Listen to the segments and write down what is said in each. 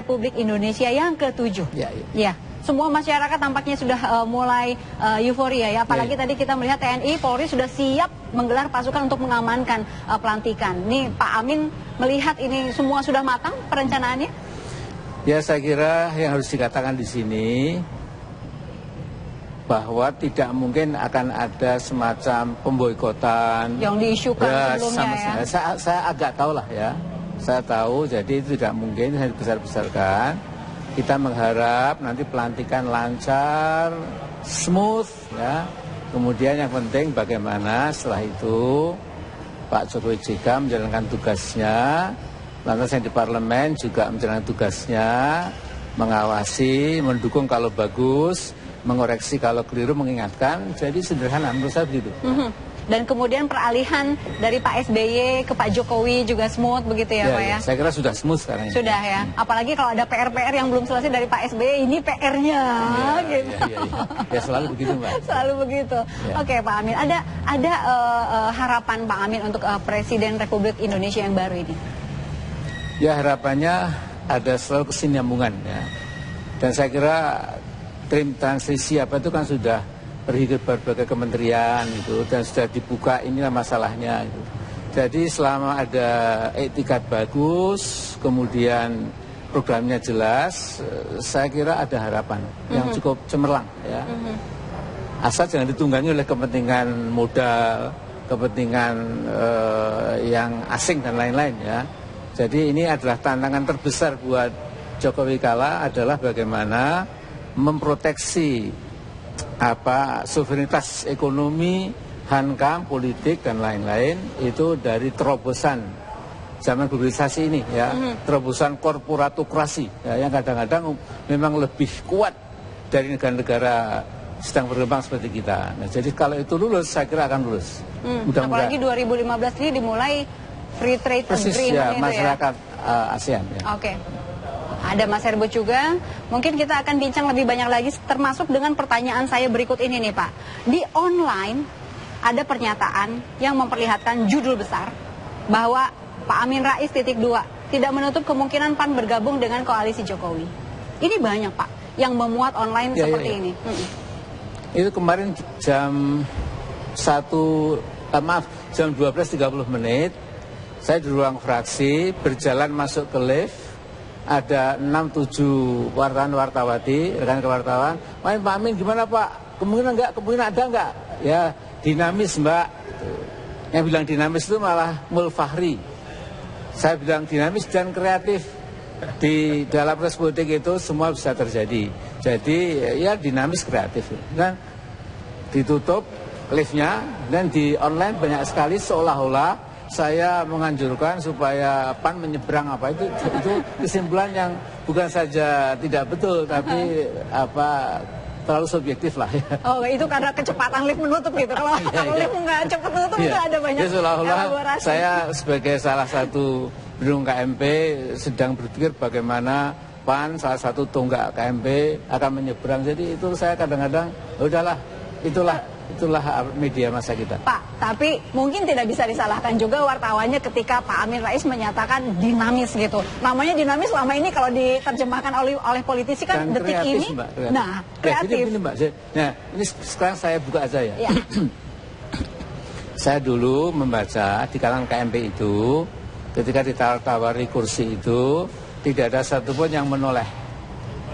Republik Indonesia yang ke-7. Ya. Semua masyarakat tampaknya sudah mulai euforia ya. Apalagi tadi kita melihat TNI, Polri sudah siap menggelar pasukan untuk mengamankan pelantikan. Nih Pak Amin melihat ini semua sudah matang perencanaannya? Ya, saya kira yang harus dikatakan di sini bahwa tidak mungkin akan ada semacam pemboikotan yang diisukan sebelumnya ya. Saya agak tahu lah ya. Saya tahu, jadi itu tidak mungkin saya dibesar-besarkan. Kita mengharap nanti pelantikan lancar, smooth ya. Kemudian yang penting bagaimana setelah itu Pak Jokowi JK menjalankan tugasnya, lantas yang di parlemen juga menjalankan tugasnya, mengawasi, mendukung kalau bagus, mengoreksi kalau keliru, mengingatkan. Jadi sederhana menurut saya begitu. Dan kemudian peralihan dari Pak SBY ke Pak Jokowi juga smooth begitu ya Pak ya? Saya kira sudah smooth sekarang. Sudah ya, apalagi kalau ada PR-PR yang belum selesai dari Pak SBY, ini PR-nya gitu. Ya selalu begitu Mbak. Selalu begitu. Oke Pak Amin, ada harapan Pak Amin untuk Presiden Republik Indonesia yang baru ini? Ya harapannya ada selalu kesinambungan ya. Dan saya kira tim transisi apa itu kan sudah pergi ke berbagai kementerian gitu, dan sudah dibuka inilah masalahnya gitu. Jadi selama ada etikat bagus, kemudian programnya jelas, saya kira ada harapan yang cukup cemerlang ya. Asal jangan ditunggangi oleh kepentingan modal, kepentingan yang asing dan lain-lain ya. Jadi ini adalah tantangan terbesar buat Jokowi kala adalah bagaimana memproteksi suverenitas ekonomi, hankam, politik dan lain-lain itu dari terobosan zaman globalisasi ini ya, terobosan korporatokrasi ya, yang kadang-kadang memang lebih kuat dari negara-negara sedang berkembang seperti kita. Nah, jadi kalau itu lulus, saya kira akan lulus. Apalagi 2015 ini dimulai free trade agreement ya, itu masyarakat ASEAN. Ya. Oke. Ada Mas Herbut juga, mungkin kita akan bincang lebih banyak lagi termasuk dengan pertanyaan saya berikut ini nih Pak. Di online ada pernyataan yang memperlihatkan judul besar bahwa Pak Amin Rais _2 tidak menutup kemungkinan PAN bergabung dengan koalisi Jokowi. Ini banyak Pak yang memuat online seperti ini. Itu kemarin jam 12:30 saya di ruang fraksi berjalan masuk ke lift. Ada 6-7 wartawan-wartawati, rekan wartawan. Pak Amin gimana Pak? Kemungkinan enggak? Kemungkinan ada enggak? Ya dinamis Mbak. Yang bilang dinamis itu malah Mulfahri. Saya bilang dinamis dan kreatif. Di dalam proses politik itu semua bisa terjadi. Jadi ya dinamis kreatif. Dan ditutup liftnya dan di online banyak sekali seolah-olah saya menganjurkan supaya PAN menyeberang itu kesimpulan yang bukan saja tidak betul tapi terlalu subjektif lah ya. Oh itu karena kecepatan lift menutup gitu. Kalau lift nggak cepat menutup itu ada banyak. Ya seolah-olah saya sebagai salah satu pendukung KMP sedang berpikir bagaimana PAN salah satu tonggak KMP akan menyeberang. Jadi itu saya kadang-kadang udahlah itulah media masa kita. Pak, tapi mungkin tidak bisa disalahkan juga wartawannya ketika Pak Amin Rais menyatakan dinamis gitu. Namanya dinamis selama ini kalau diterjemahkan oleh politisi kan dan detik kreatif, ini. Mbak, kreatif. Nah, kreatif. Ini Mbak, ini sekarang saya buka aja ya. Saya dulu membaca di kalangan KMP itu ketika ditawari kursi itu tidak ada satupun yang menoleh.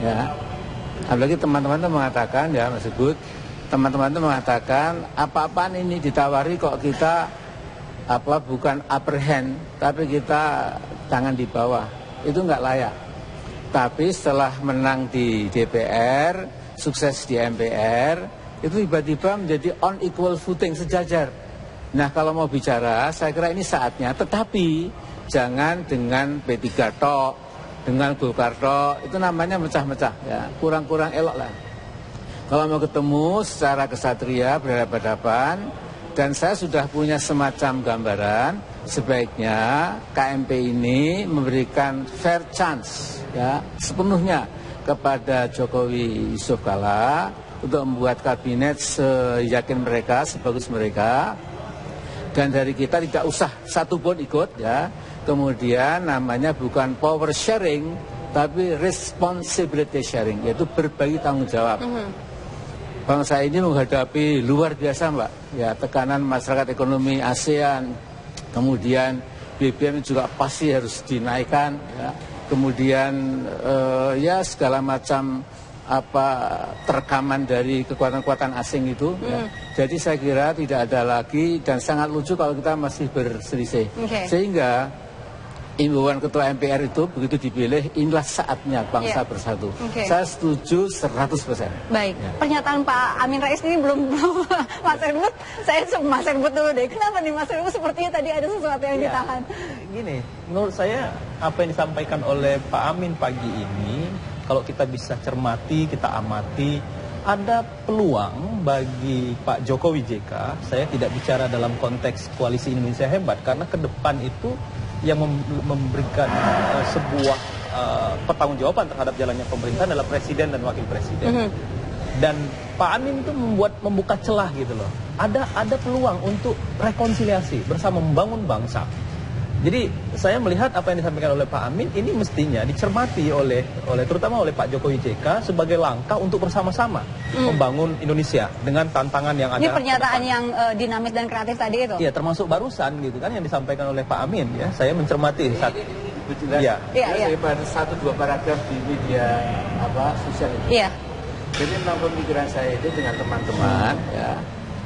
Ya. Apalagi teman-teman itu mengatakan ya Mas Sebut, teman-teman itu mengatakan apa-apaan ini ditawari kok kita bukan upper hand tapi kita tangan di bawah, itu nggak layak. Tapi setelah menang di DPR, sukses di MPR, itu tiba-tiba menjadi on equal footing, sejajar. Nah kalau mau bicara saya kira ini saatnya, tetapi jangan dengan P3 tok, dengan Golkar tok, itu namanya mecah-mecah ya, kurang-kurang elok lah. Kalau mau ketemu secara kesatria berhadapan-hadapan, dan saya sudah punya semacam gambaran, sebaiknya KMP ini memberikan fair chance ya sepenuhnya kepada Jokowi Yusuf Kalla untuk membuat kabinet seyakin mereka, sebagus mereka, dan dari kita tidak usah satupun ikut ya. Kemudian namanya bukan power sharing tapi responsibility sharing, yaitu berbagi tanggung jawab. Bangsa ini menghadapi luar biasa, Mbak. Ya, tekanan masyarakat ekonomi ASEAN, kemudian BBM juga pasti harus dinaikkan, ya. Kemudian ya segala macam terekaman dari kekuatan-kekuatan asing itu. Ya. Jadi saya kira tidak ada lagi, dan sangat lucu kalau kita masih berselisih. Sehingga imbauan Ketua MPR itu begitu dipilih, inilah saatnya bangsa bersatu. Saya setuju 100%. Baik, ya. Pernyataan Pak Amin Rais ini belum Mas Herbut, saya Mas Herbut dulu deh. Kenapa nih Mas Herbut sepertinya tadi ada sesuatu yang ditahan? Gini, menurut saya apa yang disampaikan oleh Pak Amin pagi ini, kalau kita bisa cermati, kita amati, ada peluang bagi Pak Jokowi JK. Saya tidak bicara dalam konteks koalisi Indonesia Hebat, karena ke depan itu yang memberikan sebuah pertanggungjawaban terhadap jalannya pemerintahan adalah presiden dan wakil presiden. Dan Pak Amin itu membuka celah gitu loh. Ada peluang untuk rekonsiliasi bersama membangun bangsa. Jadi saya melihat apa yang disampaikan oleh Pak Amin ini mestinya dicermati oleh terutama oleh Pak Jokowi JK sebagai langkah untuk bersama-sama membangun Indonesia dengan tantangan yang ada. Ini pernyataan yang dinamis dan kreatif tadi itu. Iya, termasuk barusan gitu kan yang disampaikan oleh Pak Amin ya. Saya mencermati daripada 1-2 paragraf di media sosial itu. Iya. Jadi memang pemikiran saya itu dengan teman-teman ya.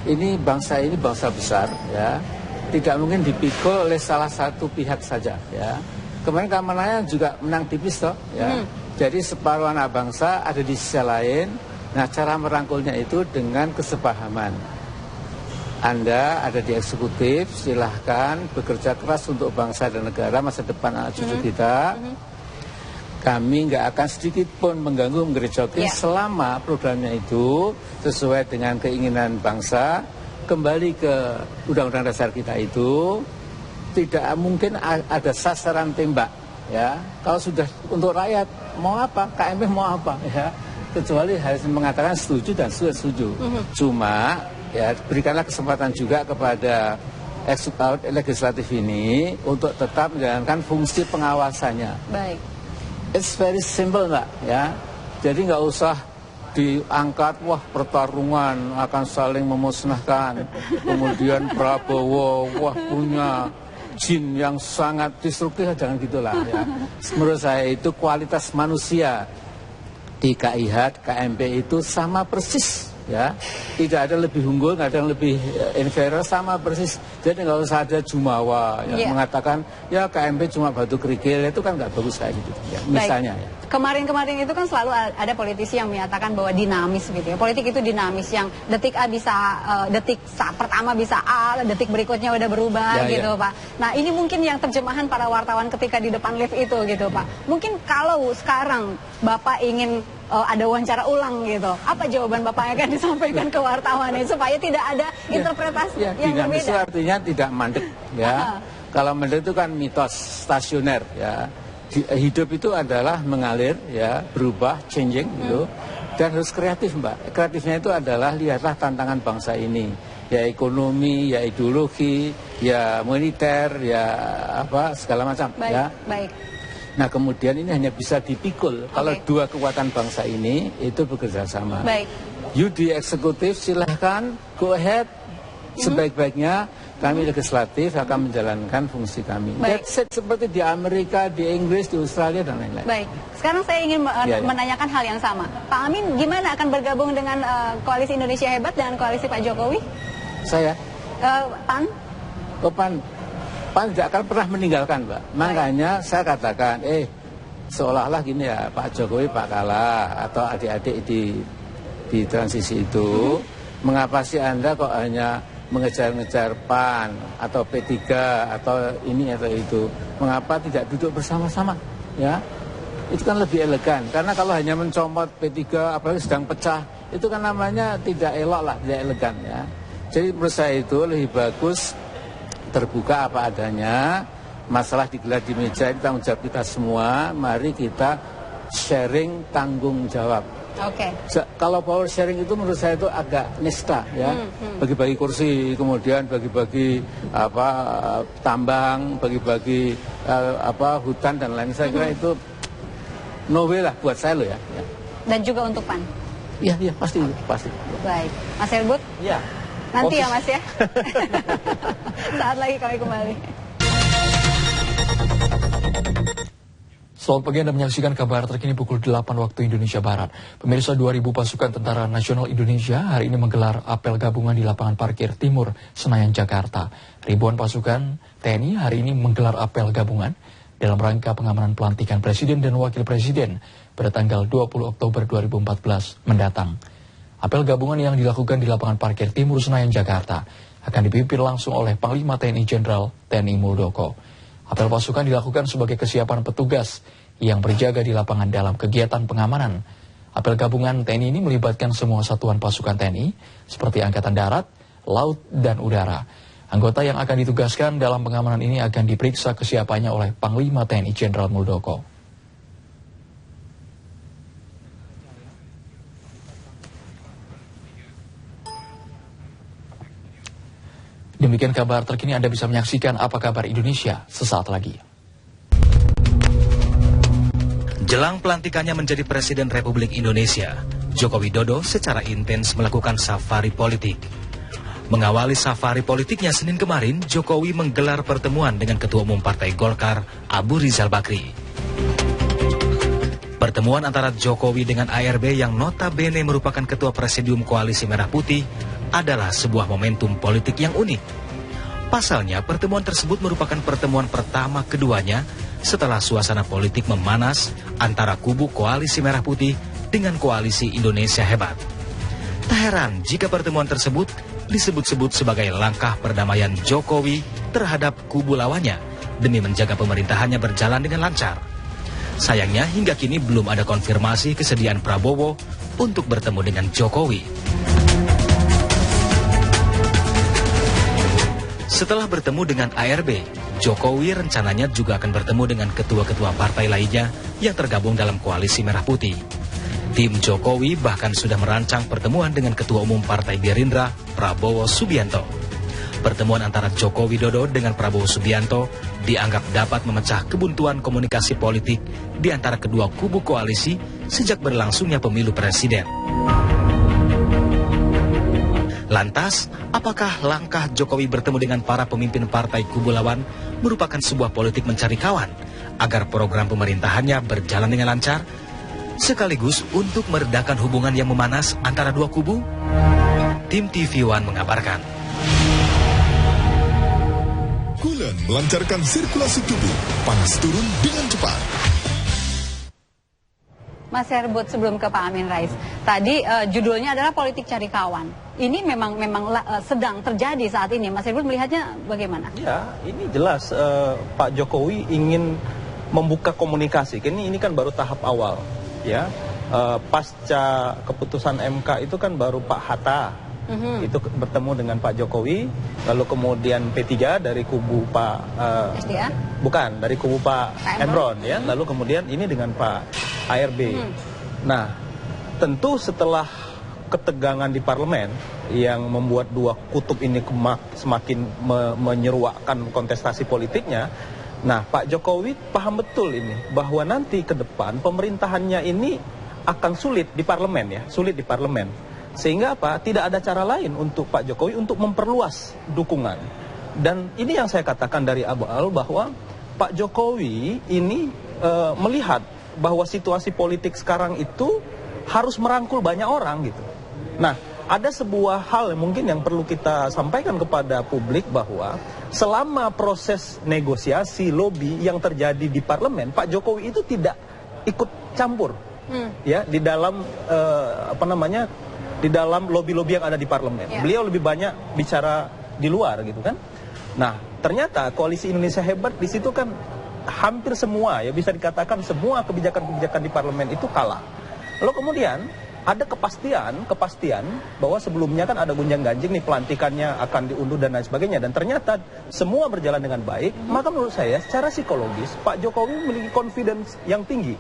Ini bangsa besar ya. Tidak mungkin dipikul oleh salah satu pihak saja ya. Kemarin Kamanaya juga menang tipis toh ya. Jadi separuh anak bangsa ada di sisi lain. Nah, cara merangkulnya itu dengan kesepahaman. Anda ada di eksekutif, silahkan bekerja keras untuk bangsa dan negara, masa depan anak cucu kita. Kami nggak akan sedikit pun mengganggu, menggerejokin selama programnya itu sesuai dengan keinginan bangsa. Kembali ke Undang-Undang Dasar kita itu tidak mungkin ada sasaran tembak ya. Kalau sudah untuk rakyat mau apa, KMP mau apa ya, kecuali harus mengatakan setuju dan setuju. Cuma ya berikanlah kesempatan juga kepada eksekutif legislatif ini untuk tetap menjalankan fungsi pengawasannya. Baik. It's very simple, Mbak ya. Jadi nggak usah diangkat, wah pertarungan akan saling memusnahkan. Kemudian Prabowo, wah punya jin yang sangat destruktif, jangan gitulah ya. Menurut saya itu kualitas manusia di KIH, KMP itu sama persis ya. Tidak ada lebih unggul, nggak ada yang lebih inferior, sama persis. Jadi nggak usah ada jumawa yang mengatakan ya KMP cuma batu kerikil, itu kan nggak bagus kayak gitu ya. Misalnya ya. Kemarin-kemarin itu kan selalu ada politisi yang menyatakan bahwa dinamis gitu ya. Politik itu dinamis, yang detik A bisa pertama bisa A, detik berikutnya udah berubah gitu Pak. Nah ini mungkin yang terjemahan para wartawan ketika di depan lift itu gitu Pak. Mungkin kalau sekarang Bapak ingin ada wawancara ulang gitu, apa jawaban Bapak yang akan disampaikan ke wartawan supaya tidak ada interpretasi yang dinamis berbeda? Itu artinya tidak mandek ya. Kalau mandek itu kan mitos stasioner ya. Hidup itu adalah mengalir ya, berubah, changing gitu, dan harus kreatif Mbak. Kreatifnya itu adalah lihatlah tantangan bangsa ini, ya ekonomi, ya ideologi, ya militer, ya segala macam. Baik. Nah kemudian ini hanya bisa dipikul kalau dua kekuatan bangsa ini itu bekerja sama. Baik. You di eksekutif silahkan go ahead sebaik-baiknya. Kami legislatif akan menjalankan fungsi kami. That's it, seperti di Amerika, di Inggris, di Australia, dan lain-lain. Baik, sekarang saya ingin menanyakan hal yang sama. Pak Amin, gimana akan bergabung dengan Koalisi Indonesia Hebat dengan Koalisi Pak Jokowi? Saya? PAN? PAN tidak akan pernah meninggalkan, Mbak. Makanya saya katakan, seolah-olah gini ya, Pak Jokowi Pak kalah, atau adik-adik di transisi itu, mengapa sih Anda kok hanya mengejar-ngejar PAN atau P3 atau ini atau itu, mengapa tidak duduk bersama-sama ya, itu kan lebih elegan. Karena kalau hanya mencomot P3 apalagi sedang pecah, itu kan namanya tidak elok lah, tidak elegan ya. Jadi menurut saya itu lebih bagus terbuka apa adanya, masalah digelar di meja, ini tanggung jawab kita semua, mari kita sharing tanggung jawab. Kalau power sharing itu menurut saya itu agak nista ya, bagi-bagi kursi, kemudian bagi-bagi tambang, bagi-bagi hutan dan lain. Saya kira itu no way lah buat saya loh ya. Dan juga untuk PAN. Iya, pasti. Baik, Mas Herbut. Ya. Nanti ya Mas ya. Saat lagi kami kembali. Selamat pagi, Anda menyaksikan kabar terkini pukul 8 waktu Indonesia Barat. Pemirsa, 2.000 pasukan Tentara Nasional Indonesia hari ini menggelar apel gabungan di lapangan parkir Timur, Senayan, Jakarta. Ribuan pasukan TNI hari ini menggelar apel gabungan dalam rangka pengamanan pelantikan Presiden dan Wakil Presiden pada tanggal 20 Oktober 2014 mendatang. Apel gabungan yang dilakukan di lapangan parkir Timur, Senayan, Jakarta akan dipimpin langsung oleh Panglima TNI Jenderal TNI Muldoko. Apel pasukan dilakukan sebagai kesiapan petugas yang berjaga di lapangan dalam kegiatan pengamanan. Apel gabungan TNI ini melibatkan semua satuan pasukan TNI seperti Angkatan Darat, Laut, dan Udara. Anggota yang akan ditugaskan dalam pengamanan ini akan diperiksa kesiapannya oleh Panglima TNI Jenderal Muldoko. Demikian kabar terkini, Anda bisa menyaksikan Apa Kabar Indonesia sesaat lagi. Jelang pelantikannya menjadi Presiden Republik Indonesia, Joko Widodo secara intens melakukan safari politik. Mengawali safari politiknya Senin kemarin, Jokowi menggelar pertemuan dengan Ketua Umum Partai Golkar, Abu Rizal Bakri. Pertemuan antara Jokowi dengan ARB yang notabene merupakan Ketua Presidium Koalisi Merah Putih adalah sebuah momentum politik yang unik. Pasalnya, pertemuan tersebut merupakan pertemuan pertama keduanya setelah suasana politik memanas antara kubu Koalisi Merah Putih dengan Koalisi Indonesia Hebat. Tak heran jika pertemuan tersebut disebut-sebut sebagai langkah perdamaian Jokowi terhadap kubu lawannya demi menjaga pemerintahannya berjalan dengan lancar. Sayangnya hingga kini belum ada konfirmasi kesediaan Prabowo untuk bertemu dengan Jokowi. Setelah bertemu dengan ARB, Jokowi rencananya juga akan bertemu dengan ketua-ketua partai lainnya yang tergabung dalam Koalisi Merah Putih. Tim Jokowi bahkan sudah merancang pertemuan dengan Ketua Umum Partai Gerindra, Prabowo Subianto. Pertemuan antara Joko Widodo dengan Prabowo Subianto dianggap dapat memecah kebuntuan komunikasi politik di antara kedua kubu koalisi sejak berlangsungnya pemilu presiden. Lantas, apakah langkah Jokowi bertemu dengan para pemimpin partai kubu lawan merupakan sebuah politik mencari kawan agar program pemerintahannya berjalan dengan lancar, sekaligus untuk meredakan hubungan yang memanas antara dua kubu? Tim TV One mengabarkan. Kulen melancarkan sirkulasi tubuh, panas turun dengan cepat. Mas Herbut, sebelum ke Pak Amin Rais, tadi judulnya adalah politik cari kawan. Ini memang sedang terjadi saat ini. Mas Herbut melihatnya bagaimana? Ya, ini jelas Pak Jokowi ingin membuka komunikasi. Ini kan baru tahap awal, ya. Pasca keputusan MK itu kan baru Pak Hatta itu bertemu dengan Pak Jokowi, lalu kemudian P3 dari kubu Pak SDA? Bukan, dari kubu Pak Emron, ya. Lalu kemudian ini dengan Pak ARB. Nah, tentu setelah ketegangan di parlemen yang membuat dua kutub ini semakin menyeruakkan kontestasi politiknya, nah Pak Jokowi paham betul ini bahwa nanti ke depan pemerintahannya ini akan sulit di parlemen, ya, sulit di parlemen. Sehingga apa? Tidak ada cara lain untuk Pak Jokowi untuk memperluas dukungan. Dan ini yang saya katakan dari awal bahwa Pak Jokowi ini melihat bahwa situasi politik sekarang itu harus merangkul banyak orang gitu. Nah, ada sebuah hal yang mungkin yang perlu kita sampaikan kepada publik bahwa selama proses negosiasi lobby yang terjadi di parlemen, Pak Jokowi itu tidak ikut campur ya di dalam di dalam lobby-lobby yang ada di parlemen. Beliau lebih banyak bicara di luar gitu kan. Nah, ternyata Koalisi Indonesia Hebat di situ kan hampir semua, ya bisa dikatakan semua kebijakan-kebijakan di parlemen itu kalah. Lalu kemudian ada kepastian bahwa sebelumnya kan ada gonjang-ganjing nih pelantikannya akan diundur dan lain sebagainya, dan ternyata semua berjalan dengan baik. Maka menurut saya secara psikologis Pak Jokowi memiliki confidence yang tinggi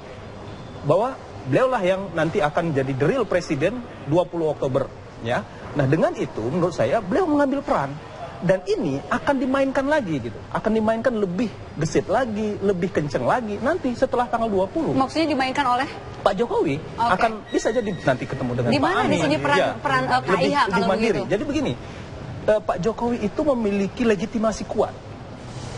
bahwa beliaulah yang nanti akan jadi the real presiden 20 Oktober, ya. Nah, dengan itu menurut saya beliau mengambil peran Dan ini akan dimainkan lagi gitu. Akan dimainkan lebih gesit lagi, lebih kenceng lagi nanti setelah tanggal 20. Maksudnya dimainkan oleh Pak Jokowi akan bisa jadi nanti ketemu dengan di Pak mana Amin. di sini peran KIH lebih kalau mandiri. begitu? Jadi begini, Pak Jokowi itu memiliki legitimasi kuat.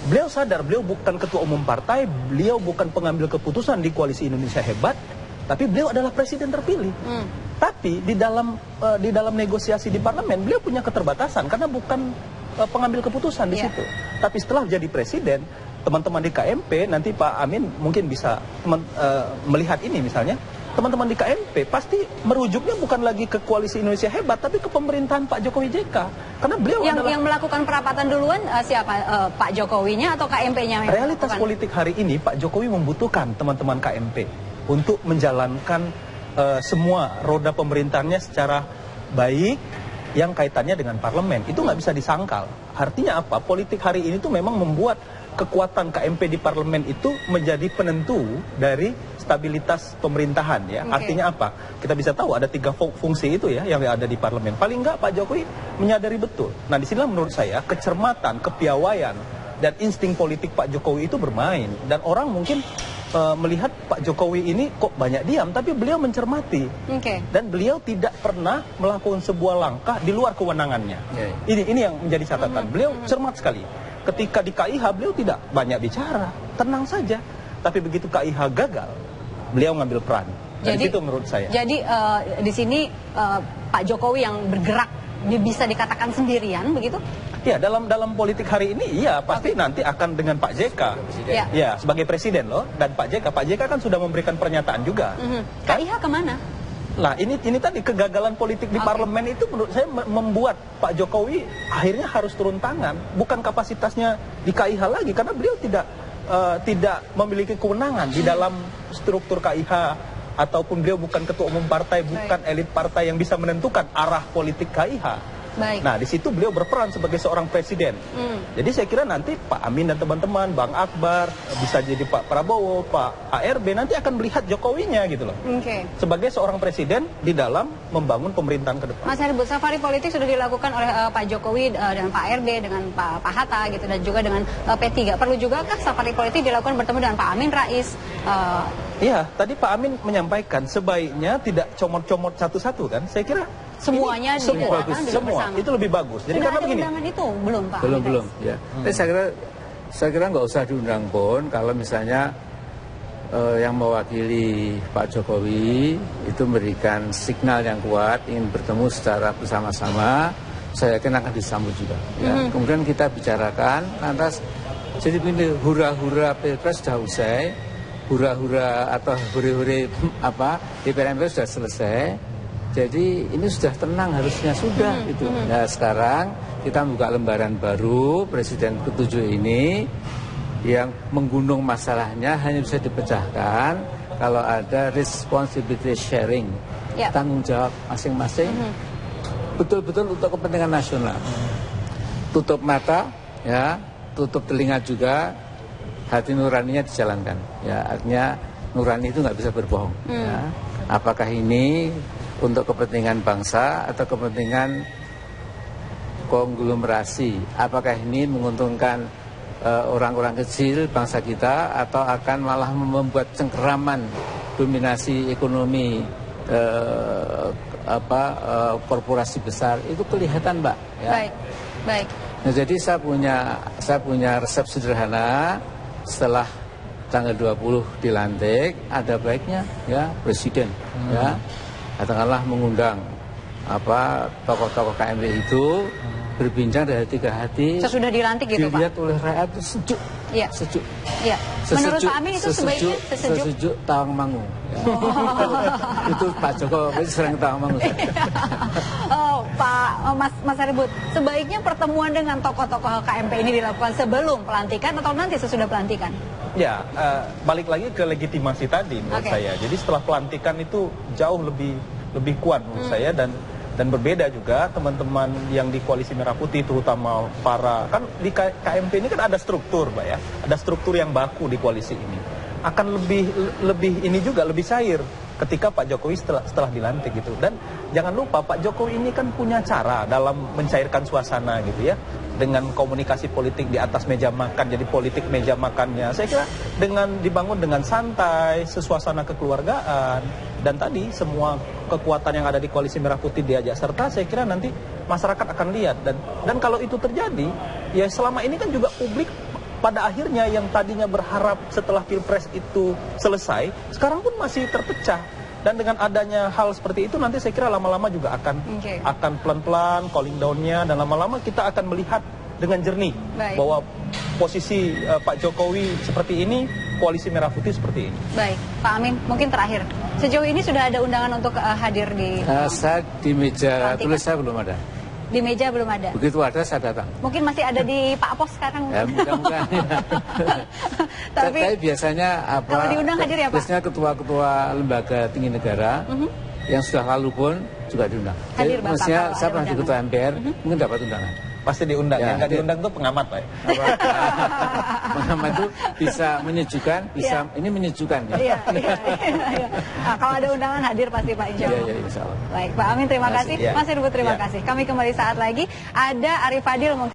Beliau sadar beliau bukan ketua umum partai, beliau bukan pengambil keputusan di Koalisi Indonesia Hebat, tapi beliau adalah presiden terpilih. Tapi di dalam negosiasi di parlemen beliau punya keterbatasan karena bukan pengambil keputusan di situ. Tapi setelah jadi presiden, teman-teman di KMP, nanti Pak Amin mungkin bisa melihat ini misalnya, teman-teman di KMP pasti merujuknya bukan lagi ke Koalisi Indonesia Hebat, tapi ke pemerintahan Pak Jokowi JK. Karena beliau yang melakukan perapatan duluan siapa? Pak Jokowinya atau KMP-nya? Realitas politik hari ini, Pak Jokowi membutuhkan teman-teman KMP untuk menjalankan semua roda pemerintahannya secara baik, yang kaitannya dengan parlemen. Itu nggak bisa disangkal. Artinya apa? Politik hari ini tuh memang membuat kekuatan KMP di parlemen itu menjadi penentu dari stabilitas pemerintahan ya. Artinya apa? Kita bisa tahu ada 3 fungsi itu ya yang ada di parlemen. Paling nggak Pak Jokowi menyadari betul. Nah disinilah menurut saya kecermatan, kepiawaian dan insting politik Pak Jokowi itu bermain. Dan orang mungkin melihat Pak Jokowi ini kok banyak diam, tapi beliau mencermati. Dan beliau tidak pernah melakukan sebuah langkah di luar kewenangannya. Ini yang menjadi catatan. Beliau cermat sekali. Ketika di KIH beliau tidak banyak bicara, tenang saja. Tapi begitu KIH gagal, beliau ngambil peran. Dan itu menurut saya. Jadi di sini Pak Jokowi yang bergerak bisa dikatakan sendirian begitu? Ya, dalam politik hari ini, iya pasti nanti akan dengan Pak JK. Ya, sebagai presiden loh. Dan Pak JK kan sudah memberikan pernyataan juga. KIH kemana? Lah, ini tadi kegagalan politik di parlemen itu menurut saya membuat Pak Jokowi akhirnya harus turun tangan. Bukan kapasitasnya di KIH lagi, karena beliau tidak memiliki kewenangan di dalam struktur KIH. Ataupun beliau bukan ketua umum partai, bukan elit partai yang bisa menentukan arah politik KIH. Nah, di situ beliau berperan sebagai seorang presiden. Jadi saya kira nanti Pak Amin dan teman-teman, Bang Akbar, bisa jadi Pak Prabowo, Pak ARB, nanti akan melihat Jokowinya gitu loh. Sebagai seorang presiden di dalam membangun pemerintahan ke depan. Mas Herbut, safari politik sudah dilakukan oleh Pak Jokowi dengan Pak ARB, dengan Pak Hatta gitu, dan juga dengan P3. Perlu juga kah safari politik dilakukan bertemu dengan Pak Amin Rais? Iya, tadi Pak Amin menyampaikan sebaiknya tidak comot-comot satu-satu kan. Saya kira semuanya semua itu lebih bagus. Jadi karena begini. Undangan itu belum Pak? Belum ya. Tapi saya kira nggak usah diundang pun kalau misalnya yang mewakili Pak Jokowi itu memberikan signal yang kuat ingin bertemu secara bersama-sama, saya yakin akan disambut juga. Ya. Kemudian kita bicarakan, lantas jadi begini, hura-hura Pilpres sudah usai, hura-hura atau huri-huri DPR MPR sudah selesai. Jadi ini sudah tenang harusnya sudah itu. Nah sekarang kita buka lembaran baru Presiden ke-7 ini yang menggunung masalahnya hanya bisa dipecahkan kalau ada responsibility sharing, tanggung jawab masing-masing, betul-betul untuk kepentingan nasional. Tutup mata, ya, tutup telinga juga, hati nuraninya dijalankan. Ya, artinya nurani itu nggak bisa berbohong. Ya. Apakah ini untuk kepentingan bangsa atau kepentingan konglomerasi? Apakah ini menguntungkan orang-orang kecil bangsa kita atau akan malah membuat cengkeraman dominasi ekonomi korporasi besar? Itu kelihatan, Mbak. Ya. Baik. Nah, jadi saya punya resep sederhana. Setelah tanggal 20 dilantik, ada baiknya ya presiden ya katakanlah mengundang tokoh-tokoh KMP itu berbincang dari hati ke hati. Sesudah dilantik gitu Pak? Dilihat oleh rakyat itu sejuk. Iya. Sejuk. Iya. Menurut Pak Amin itu sebaiknya sesejuk Tawangmangu. Ya. Itu Pak Jokowi sering Tawangmangu. Mas Herbut, sebaiknya pertemuan dengan tokoh-tokoh KMP ini dilakukan sebelum pelantikan atau nanti sesudah pelantikan? Ya, balik lagi ke legitimasi tadi menurut saya. Jadi setelah pelantikan itu jauh lebih kuat menurut saya dan berbeda juga teman-teman yang di Koalisi Merah Putih, terutama kan di KMP ini kan ada struktur, Mbak ya. Ada struktur yang baku di koalisi ini. akan lebih ini juga lebih cair ketika Pak Jokowi setelah dilantik gitu. Dan jangan lupa Pak Jokowi ini kan punya cara dalam mencairkan suasana gitu ya, dengan komunikasi politik di atas meja makan, jadi politik meja makannya saya kira dibangun dengan santai, sesuasana kekeluargaan, dan tadi semua kekuatan yang ada di Koalisi Merah Putih diajak serta. Saya kira nanti masyarakat akan lihat, dan kalau itu terjadi ya selama ini kan juga publik pada akhirnya yang tadinya berharap setelah Pilpres itu selesai, sekarang pun masih terpecah. Dan dengan adanya hal seperti itu nanti saya kira lama-lama juga akan pelan-pelan cooling down-nya, dan lama-lama kita akan melihat dengan jernih bahwa posisi Pak Jokowi seperti ini, Koalisi Merah Putih seperti ini. Baik, Pak Amin, mungkin terakhir. Sejauh ini sudah ada undangan untuk hadir di... Saya di meja tulis saya belum ada. Di meja belum ada. Begitu ada saya datang. Mungkin masih ada di Pak Pos sekarang. Ya, mudah-mudahan. Tapi biasanya kalau diundang hadir ya Pak? Biasanya ketua-ketua lembaga tinggi negara yang sudah lalu pun juga diundang. Hadir Bapak. Maksudnya saya pernah di ketua MPR, mungkin dapat undangan. Pasti diundang, ya, yang nggak diundang itu pengamat Pak. Pengamat itu bisa menyejukkan, ini menyejukkan ya. Iya. Nah, kalau ada undangan hadir pasti Pak, insya Allah. Iya, insya Allah. Baik, Pak Amin terima kasih. Mas Herbut terima kasih. Kami kembali saat lagi. Ada Arif Fadil mungkin.